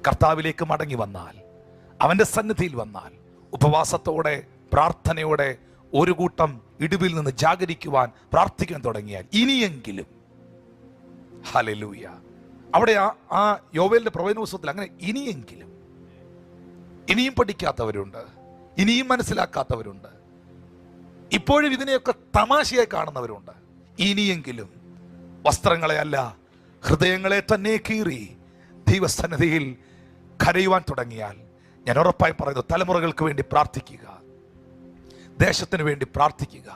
കർത്താവിലേക്ക് മടങ്ങി വന്നാൽ, അവൻ്റെ സന്നിധിയിൽ വന്നാൽ, ഉപവാസത്തോടെ പ്രാർത്ഥനയോടെ ഒരു കൂട്ടം ഇടിവിൽ നിന്ന് ജാഗരിക്കുവാൻ പ്രാർത്ഥിക്കാൻ തുടങ്ങിയാൽ ഇനിയെങ്കിലും, ഹല്ലേലൂയ, അവിടെ ആ യോവേലിന്റെ പ്രവചനപുസ്തകത്തിൽ അങ്ങനെ ഇനിയും പഠിക്കാത്തവരുണ്ട്, ഇനിയും മനസ്സിലാക്കാത്തവരുണ്ട്, ഇപ്പോഴും ഇതിനെയൊക്കെ തമാശയായി കാണുന്നവരുണ്ട്. ഇനിയെങ്കിലും വസ്ത്രങ്ങളെ അല്ല, ഹൃദയങ്ങളെ തന്നെ കീറി ദൈവസന്നിധിയിൽ കരയുവാൻ തുടങ്ങിയാൽ, ഞാൻ ഉറപ്പായി പറയുന്നു, തലമുറകൾക്ക് വേണ്ടി പ്രാർത്ഥിക്കുക, ദേശത്തിന് വേണ്ടി പ്രാർത്ഥിക്കുക,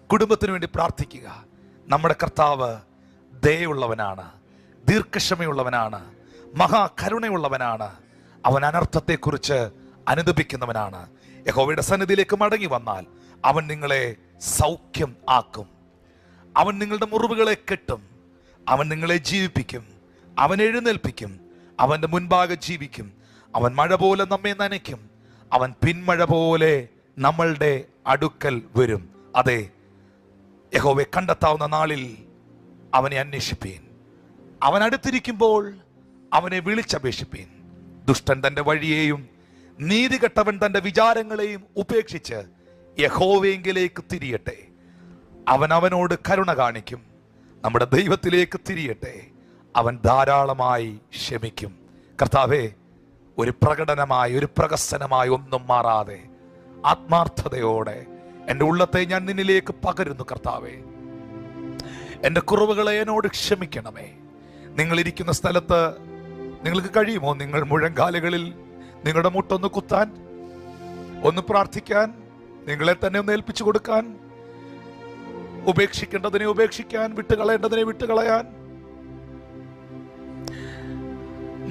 കുടുംബത്തിന് വേണ്ടി പ്രാർത്ഥിക്കുക. നമ്മുടെ കർത്താവ് ദയയുള്ളവനാണ്, ദീർഘക്ഷമയുള്ളവനാണ്, മഹാകരുണയുള്ളവനാണ്. അവൻ അനർത്ഥത്തെക്കുറിച്ച് അനുദപിക്കുന്നവനാണ്. യഹോവയുടെ സന്നിധിയിലേക്ക് മടങ്ങി വന്നാൽ അവൻ നിങ്ങളെ സൗഖ്യം ആക്കും. അവൻ നിങ്ങളുടെ മുറിവുകളെ കെട്ടും. അവൻ നിങ്ങളെ ജീവിപ്പിക്കും. അവൻ എഴുന്നേൽപ്പിക്കും. അവൻ്റെ മുൻപാകെ ജീവിക്കും. അവൻ മഴ പോലെ നമ്മെ നനയ്ക്കും. അവൻ പിന്മഴ പോലെ നമ്മളുടെ അടുക്കൽ വരും. അതെ, യഹോവയെ കണ്ടെത്താവുന്ന നാളിൽ അവനെ അന്വേഷിപ്പീൻ. അവൻ അടുത്തിരിക്കുമ്പോൾ അവനെ വിളിച്ചപേക്ഷിപ്പീൻ. ദുഷ്ടൻ തൻ്റെ വഴിയെയും നീതികെട്ടവൻ തൻ്റെ വിചാരങ്ങളെയും ഉപേക്ഷിച്ച് യഹോവയെങ്കിലേക്ക് തിരിയട്ടെ. അവൻ അവനോട് കരുണ കാണിക്കും. നമ്മുടെ ദൈവത്തിലേക്ക് തിരിയട്ടെ. അവൻ ധാരാളമായി ക്ഷമിക്കും. കർത്താവേ, ഒരു പ്രകടനമായി, ഒരു പ്രകസനമായി ഒന്നും മാറാതെ ആത്മാർത്ഥതയോടെ എൻ്റെ ഉള്ളത്തെ ഞാൻ നിന്നിലേക്ക് പകരുന്നു. കർത്താവേ, എൻ്റെ കുറവുകളെ എന്നോട് ക്ഷമിക്കണമേ. നിങ്ങളിരിക്കുന്ന സ്ഥലത്ത് നിങ്ങൾക്ക് കഴിയുമോ നിങ്ങൾ മുഴങ്കാലുകളിൽ നിങ്ങളുടെ മുട്ടൊന്ന് കുത്താൻ, ഒന്ന് പ്രാർത്ഥിക്കാൻ, നിങ്ങളെ തന്നെ ഒന്ന് ഏൽപ്പിച്ചു കൊടുക്കാൻ, ഉപേക്ഷിക്കേണ്ടതിനെ ഉപേക്ഷിക്കാൻ, വിട്ടുകളയേണ്ടതിനെ വിട്ടുകളയാൻ,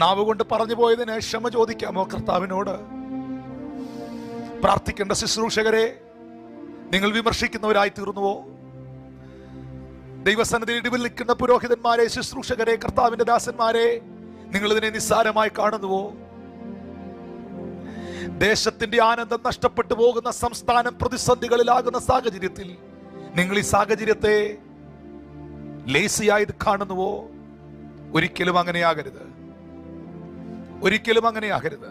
നാവ് കൊണ്ട് പറഞ്ഞു പോയതിന് ക്ഷമ ചോദിക്കാമോ കർത്താവിനോട്? പ്രാർത്ഥിക്കേണ്ട ശുശ്രൂഷകരെ, നിങ്ങൾ വിമർശിക്കുന്നവരായി തീർന്നുവോ? ദൈവസന്നിധിയിൽ ഇടിവിൽ നിൽക്കുന്ന പുരോഹിതന്മാരെ, ശുശ്രൂഷകരെ, കർത്താവിന്റെ ദാസന്മാരെ, നിങ്ങൾ ഇതിനെ നിസ്സാരമായി കാണുന്നുവോ? ദേശത്തിന്റെ ആനന്ദം നഷ്ടപ്പെട്ടു പോകുന്ന സംസ്ഥാനം പ്രതിസന്ധികളിലാകുന്ന സാഹചര്യത്തിൽ നിങ്ങൾ ഈ സാഹചര്യത്തെ ലേസിയായി കാണുന്നുവോ? ഒരിക്കലും അങ്ങനെയാകരുത്. ഒരിക്കലും അങ്ങനെയാകരുത്.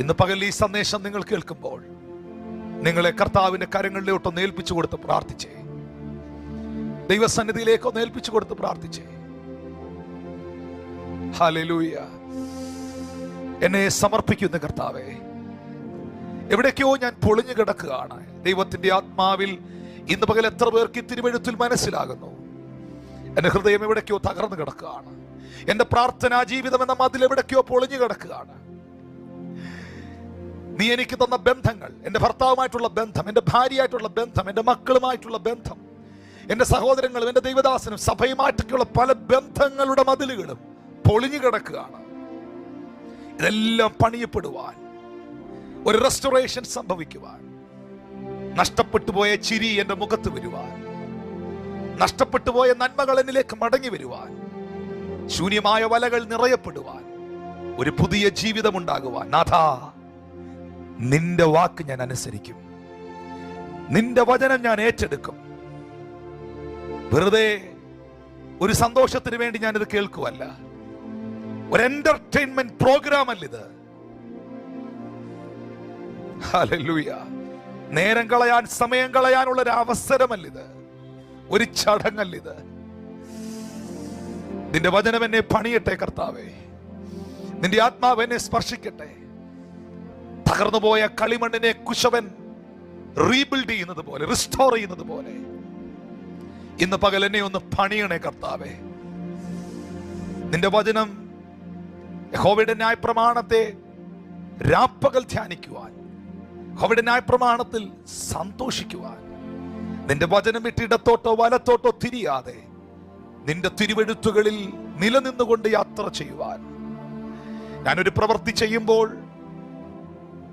ഇന്ന് പകൽ ഈ സന്ദേശം നിങ്ങൾ കേൾക്കുമ്പോൾ നിങ്ങളെ കർത്താവിന്റെ കരങ്ങളിലോട്ടൊന്ന് ഏൽപ്പിച്ചു കൊടുത്ത് പ്രാർത്ഥിച്ചേ. ദൈവസന്നിധിയിലേക്കൊന്ന് ഏൽപ്പിച്ചു കൊടുത്ത് പ്രാർത്ഥിച്ചേ. ഹല്ലേലൂയ. എന്നെ സമർപ്പിക്കുന്ന കർത്താവേ, എവിടേക്കോ ഞാൻ പൊളിഞ്ഞു കിടക്കുകയാണ്. ദൈവത്തിന്റെ ആത്മാവിൽ ഇന്ന് പകൽ എത്ര പേർക്ക് ഈ തിരുവെഴുത്തിൽ മനസ്സിലാകുന്നു? എന്റെ ഹൃദയം എവിടേക്കോ തകർന്നു കിടക്കുകയാണ്. എന്റെ പ്രാർത്ഥനാ ജീവിതം എന്ന മതിൽ എവിടേക്കോ പൊളിഞ്ഞു കിടക്കുകയാണ്. നീ എനിക്ക് തന്ന ബന്ധങ്ങൾ, എന്റെ ഭർത്താവുമായിട്ടുള്ള ബന്ധം, എന്റെ ഭാര്യയായിട്ടുള്ള ബന്ധം, എന്റെ മക്കളുമായിട്ടുള്ള ബന്ധം, എന്റെ സഹോദരങ്ങളും എന്റെ ദൈവദാസനും സഭയുമായിട്ടൊക്കെയുള്ള പല ബന്ധങ്ങളുടെ മതിലുകളും പൊളിഞ്ഞു കിടക്കുകയാണ്. ഇതെല്ലാം പണിയപ്പെടുവാൻ, ഒരു റെസ്റ്റോറേഷൻ സംഭവിക്കുവാൻ, നഷ്ടപ്പെട്ടു പോയ ചിരി എന്റെ മുഖത്ത് വരുവാൻ, നഷ്ടപ്പെട്ടു പോയ നന്മകൾ എന്നിലേക്ക് മടങ്ങി വരുവാൻ, ശൂന്യമായ വലകൾ നിറയപ്പെടുവാൻ, ഒരു പുതിയ ജീവിതം ഉണ്ടാകുവാൻ, നാഥാ, നിന്റെ വാക്ക് ഞാൻ അനുസരിക്കും. നിന്റെ വചനം ഞാൻ ഏറ്റെടുക്കും. വെറുതെ ഒരു സന്തോഷത്തിന് വേണ്ടി ഞാനിത് കേൾക്കുവല്ല. ഒരു എന്റർടൈൻമെന്റ് പ്രോഗ്രാം അല്ലിത്. ഹല്ലേലൂയ. നേരം കളയാൻ, സമയം കളയാനുള്ള ഒരു അവസരമല്ലിത്. ഒരു ചടങ്ങല്ലിത്. നിന്റെ വചനം എന്നെ പണിയട്ടെ കർത്താവേ. നിന്റെ ആത്മാവ് എന്നെ സ്പർശിക്കട്ടെ. തകർന്നുപോയ കളിമണ്ണിനെ കുശവൻ റീബിൽഡ് ചെയ്യുന്നത് പോലെ, റിസ്റ്റോർ ചെയ്യുന്നത് പോലെ ഇന്ന് പകൽ എന്നെ ഒന്ന് പണിയണേ കർത്താവേ. നിന്റെ വചനം, യഹോവയുടെ ന്യായപ്രമാണത്തെ രാപ്പകൽ ധ്യാനിക്കുവാൻ, യഹോവയുടെ ന്യായപ്രമാണത്തിൽ സന്തോഷിക്കുവാൻ, നിന്റെ വചനം ഇട്ടിടത്തോട്ടോ വലത്തോട്ടോ തിരിയാതെ നിന്റെ തിരുവെഴുത്തുകളിൽ നിലനിന്നുകൊണ്ട് യാത്ര ചെയ്യുവാൻ, ഞാനൊരു പ്രവൃത്തി ചെയ്യുമ്പോൾ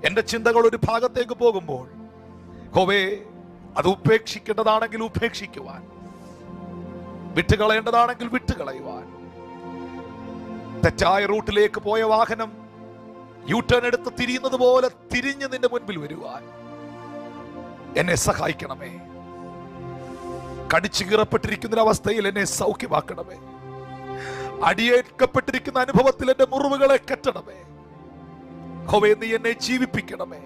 എന്റെ ചിന്തകൾ ഒരു ഭാഗത്തേക്ക് പോകുമ്പോൾ, യഹോവേ, അത് ഉപേക്ഷിക്കേണ്ടതാണെങ്കിൽ ഉപേക്ഷിക്കുവാൻ, വിട്ടുകളയേണ്ടതാണെങ്കിൽ വിട്ടുകളയുവാൻ, തെറ്റായ റൂട്ടിലേക്ക് പോയ വാഹനം യൂട്ടേൺ എടുത്ത് തിരിയുന്നത് പോലെ തിരിഞ്ഞ് നിന്റെ മുൻപിൽ വരുവാൻ എന്നെ സഹായിക്കണമേ. കടിച്ചു കീറപ്പെട്ടിരിക്കുന്ന അവസ്ഥയിൽ എന്നെ സൗഖ്യമാക്കണമേ. അടിയേൽക്കപ്പെട്ടിരിക്കുന്ന അനുഭവത്തിൽ എന്റെ മുറിവുകളെ കെട്ടണമേ. യഹോവേ, നീ എന്നെ ജീവിപ്പിക്കണമേ.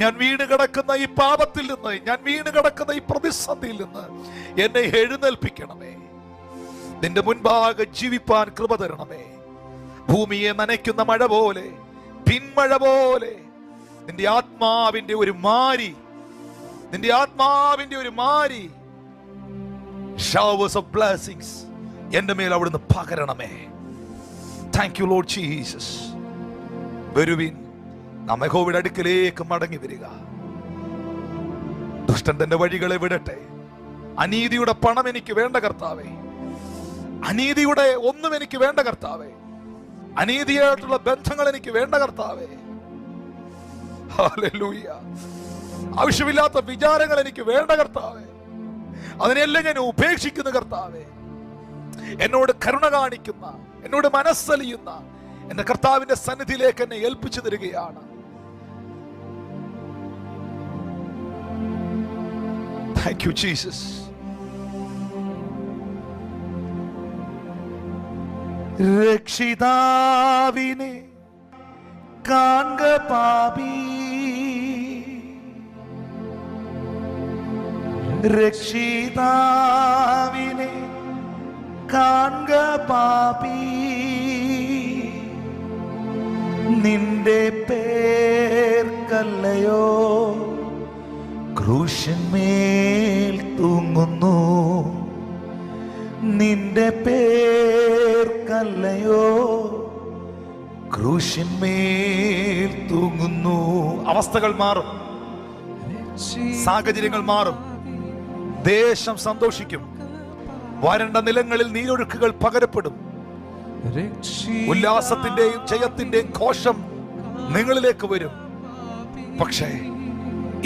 ഞാൻ വീണ് കിടക്കുന്ന ഈ പാപത്തിൽ നിന്ന്, ഞാൻ വീണ് കിടക്കുന്ന ഈ പ്രതിസന്ധിയിൽ നിന്ന് എന്നെ എഴുന്നേൽപ്പിക്കണമേ. നിന്റെ മുൻപാകെ ജീവിപ്പാൻ കൃപ തരണമേ. ഭൂമിയെ നനയ്ക്കുന്ന മഴ പോലെ, പിന്മഴ പോലെ നിന്റെ ആത്മാവിന്റെ ഒരു മാരി, നിന്റെ ആത്മാവിന്റെ ഒരു മാരി, showers of blessings എന്റെ മേൽ അവിടുന്ന് പകരണമേ. Thank you Lord Jesus. വരുവിൻ, നാം യഹോവയുടെ അടുക്കലേക്ക് മടങ്ങി വരിക. ദുഷ്ടൻ തന്റെ വഴികളെ വിടട്ടെ. അനീതിയുടെ പണം എനിക്ക് വേണ്ട കർത്താവേ. അനീതിയുടെ ഒന്നും എനിക്ക് വേണ്ട കർത്താവേ. അനീതിയായിട്ടുള്ള ബന്ധങ്ങൾ എനിക്ക് വേണ്ട കർത്താവേ. ഹല്ലേലൂയ. ആവശ്യമില്ലാത്ത വിചാരങ്ങൾ എനിക്ക് വേണ്ട കർത്താവേ. അതിനെല്ലാം ഞാൻ ഉപേക്ഷിക്കുന്ന കർത്താവേ. എന്നോട് കരുണ കാണിക്കുന്ന, എന്നോട് മനസ്സലിയുന്ന എന്റെ കർത്താവിന്റെ സന്നിധിയിലേക്ക് എന്നെ ഏൽപ്പിച്ചു തരികയാണ്. Thank you Jesus. രക്ഷിതാവിനെ കാൺക പാപി, രക്ഷിതാവിനെ കാൺക പാപി, നിന്റെ പേർക്കല്ലയോ ക്രൂശന്മേൽ തൂങ്ങുന്നു, നിന്റെ പേർക്കല്ലയോ ക്രൂശന്മേൽ തൂങ്ങുന്നു. അവസ്ഥകൾ മാറും, സാഹചര്യങ്ങൾ മാറും, ദേശം സന്തോഷിക്കും, വരണ്ട നിലങ്ങളിൽ നീരൊഴുക്കുകൾ പകരപ്പെടും. ഉല്ലാസത്തിന്റെയും ജയത്തിന്റെയും ഘോഷം നിങ്ങളിലേക്ക് വരും. പക്ഷേ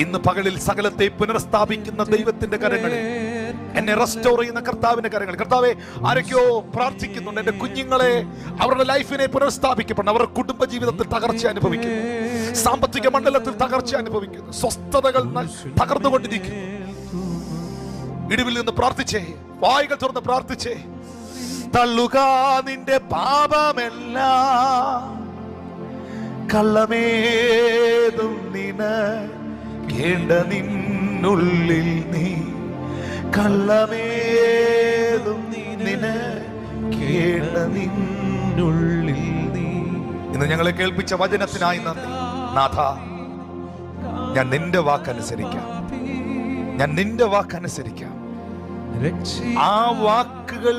ഇന്ന് പകലിൽ സകലത്തെ പുനഃസ്ഥാപിക്കുന്ന ദൈവത്തിന്റെ കരങ്ങളിൽ, എന്നെ റെസ്റ്റോർ ചെയ്യുന്ന കർത്താവിന്റെ കരങ്ങളിൽ, കർത്താവെ, ആരൊക്കെയോ പ്രാർത്ഥിക്കുന്നുണ്ട് എന്റെ കുഞ്ഞുങ്ങളെ, അവരുടെ ലൈഫിനെ പുനഃസ്ഥാപിക്കപ്പെടണം. അവരുടെ കുടുംബ ജീവിതത്തിൽ തകർച്ച അനുഭവിക്കുന്നു, സാമ്പത്തിക മണ്ഡലത്തിൽ തകർച്ച അനുഭവിക്കുന്നു, സ്വസ്ഥതകൾ തകർന്നുകൊണ്ടിരിക്കുന്നു. ഇടിവിൽ നിന്ന് പ്രാർത്ഥിച്ചേ, വായികൾ തുറന്ന് പ്രാർത്ഥിച്ചേ. തള്ളുക നിന്റെ പാപമെല്ലാം, കള്ളമേതും നിനക്കേണ്ട നിന്നുള്ളിൽ നീ, കള്ളമേതും നിനക്കേണ്ട നിന്നുള്ളിൽ നീ. ഇന്ന് ഞങ്ങളെ കേൾപ്പിച്ച വചനത്തിനായി നന്ദി നാഥ. ഞാൻ നിന്റെ വാക്കനുസരിക്കാം, ഞാൻ നിന്റെ വാക്കനുസരിക്കാം. ആ വാക്കുകൾ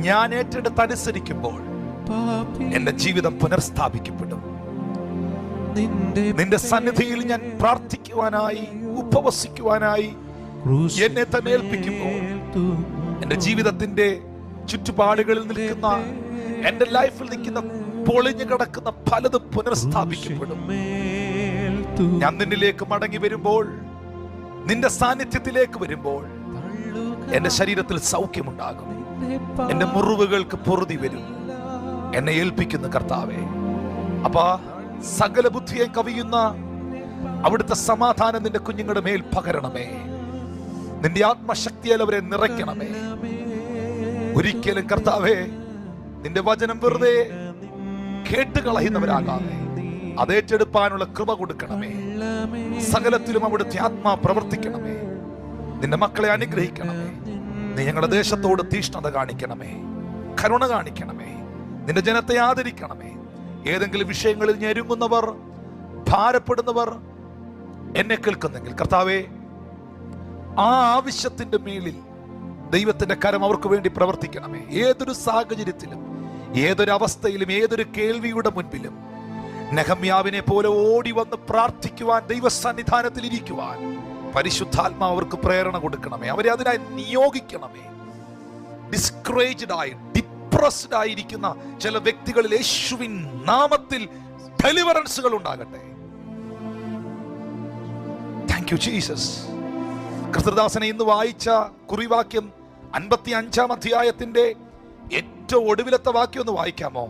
ഞാൻ ഏറ്റെടുത്തനുസരിക്കുമ്പോൾ എന്റെ ജീവിതം പുനഃസ്ഥാപിക്കപ്പെടും. നിന്റെ സന്നിധിയിൽ ഞാൻ പ്രാർത്ഥിക്കുവാനായി, ഉപവസിക്കുവാനായി എന്നെ തന്നെ ഏൽപ്പിക്കുമ്പോൾ എന്റെ ജീവിതത്തിന്റെ ചുറ്റുപാടുകളിൽ നിൽക്കുന്ന, എന്റെ ലൈഫിൽ നിൽക്കുന്ന പൊളിഞ്ഞു കിടക്കുന്ന പലതും പുനഃസ്ഥാപിക്കപ്പെടും. ഞാൻ നിന്നിലേക്ക് മടങ്ങി വരുമ്പോൾ, നിന്റെ സാന്നിധ്യത്തിലേക്ക് വരുമ്പോൾ എന്റെ ശരീരത്തിൽ സൗഖ്യമുണ്ടാകും, എന്റെ മുറിവുകൾക്ക് പൊറുതി വരും. എന്നെ ഏൽപ്പിക്കുന്ന കർത്താവേ, അപ്പാ, സകല ബുദ്ധിയെ കവിയുന്ന അവിടുത്തെ സമാധാനം നിന്റെ കുഞ്ഞുങ്ങളുടെ മേൽ പകരണമേ. നിന്റെ ആത്മശക്തിയാൽ അവരെ നിറയ്ക്കണമേ. ഒരിക്കലും കർത്താവേ, നിന്റെ വചനം വെറുതെ കേട്ടുകളയുന്നവരാകാതെ അത് ഏറ്റെടുപ്പാനുള്ള കൃപ കൊടുക്കണമേ. സകലത്തിലും അവിടുത്തെ ആത്മാ പ്രവർത്തിക്കണമേ. നിന്റെ മക്കളെ അനുഗ്രഹിക്കണമേ. നീ ഞങ്ങളുടെ ദേശത്തോട് തീഷ്ണത കാണിക്കണമേ, കരുണ കാണിക്കണമേ. നിന്റെ ജനത്തെ ആദരിക്കണമേ. ഏതെങ്കിലും വിഷയങ്ങളിൽ ഞെരുങ്ങുന്നവർ, ഭാരപ്പെടുന്നവർ എന്നെ കേൾക്കുന്നെങ്കിൽ കർത്താവേ, ആ ആവശ്യത്തിന്റെ മേലിൽ ദൈവത്തിന്റെ കരം അവർക്ക് വേണ്ടി പ്രവർത്തിക്കണമേ. ഏതൊരു സാഹചര്യത്തിലും, ഏതൊരു അവസ്ഥയിലും, ഏതൊരു കേൾവിയുടെ മുൻപിലും നെഹമ്യാവിനെ പോലെ ഓടി വന്ന് പ്രാർത്ഥിക്കുവാൻ, ദൈവസന്നിധാനത്തിൽ ഇരിക്കുവാൻ പരിശുദ്ധാത്മാവ് അവർക്ക് പ്രേരണ കൊടുക്കണമേ. അവരെ അതിനായി നിയോഗിക്കണമേ. ഡിസ്കറേജ്ഡ് ആയി, ഡിപ്രസ്ഡ് ആയിരിക്കുന്ന ചില വ്യക്തികളിൽ യേശുവിൻ നാമത്തിൽ ഡെലിവറൻസുകൾ ഉണ്ടാകട്ടെ. Thank you Jesus. കർത്തൃദാസനെ ഇന്ന് വായിച്ച കുറിവാക്യം 55-ാം അധ്യായത്തിന്റെ ഏറ്റവും ഒടുവിലത്തെ വാക്യം ഒന്ന് വായിക്കാമോ?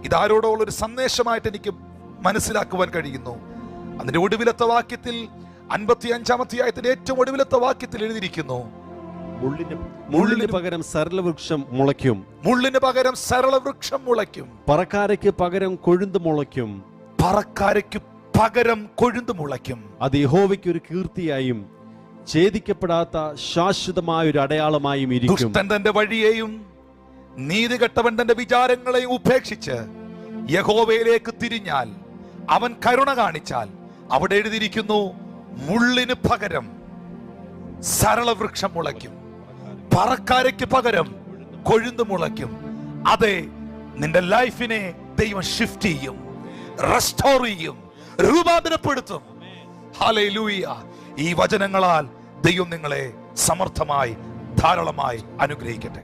ഇതാരോടുള്ളൊരു സന്ദേശമായിട്ട് എനിക്ക് മനസ്സിലാക്കുവാൻ കഴിയുന്നു. അതിന്റെ ഒടുവിലത്തെ വാക്യത്തിൽ, 55-ാം അധ്യായത്തിന്റെ ഏറ്റവും ഒടുവിലത്തെ വാക്യത്തിൽ എഴുതിയിരിക്കുന്നു, മുള്ളിന് പകരം സരളവൃക്ഷം മുളയ്ക്കും. മുള്ളിന് പകരം സരളവൃക്ഷം മുളയ്ക്കും. പറക്കാരയ്ക്ക് പകരം കൊഴുന്ത് മുളയ്ക്കും. പറക്കാരയ്ക്ക് പകരം കൊഴുന്ത് മുളയ്ക്കും. അത് യഹോവയ്ക്ക് ഒരു കീർത്തിയായും ഛേദിക്കപ്പെടാത്ത ശാശ്വതമായ ഒരു അടയാളമായും ഇരിക്കും. ദുഷ്ടൻ തന്റെ വഴിയെയും നീതികെട്ടവൻ തന്റെ വിചാരങ്ങളെയും ഉപേക്ഷിച്ച് യഹോവയിലേക്ക് തിരിഞ്ഞാൽ, അവൻ കരുണ കാണിച്ചാൽ, അവിടെ എഴുതിയിരിക്കുന്നു, മുള്ളിന് പകരം സരളവൃക്ഷം മുളയ്ക്കും, പറക്കാരയ്ക്ക് പകരം കൊഴുന്ത് മുളയ്ക്കും. അതെ, നിന്റെ ലൈഫിനെ ദൈവം ഷിഫ്റ്റ് ചെയ്യും, റെസ്റ്റോർ ചെയ്യും, രൂപാന്തരപ്പെടുത്തും. ഹല്ലേലൂയ. ഈ വചനങ്ങളാൽ ദൈവം നിങ്ങളെ സമർത്ഥമായി ധാരാളമായി അനുഗ്രഹിക്കട്ടെ.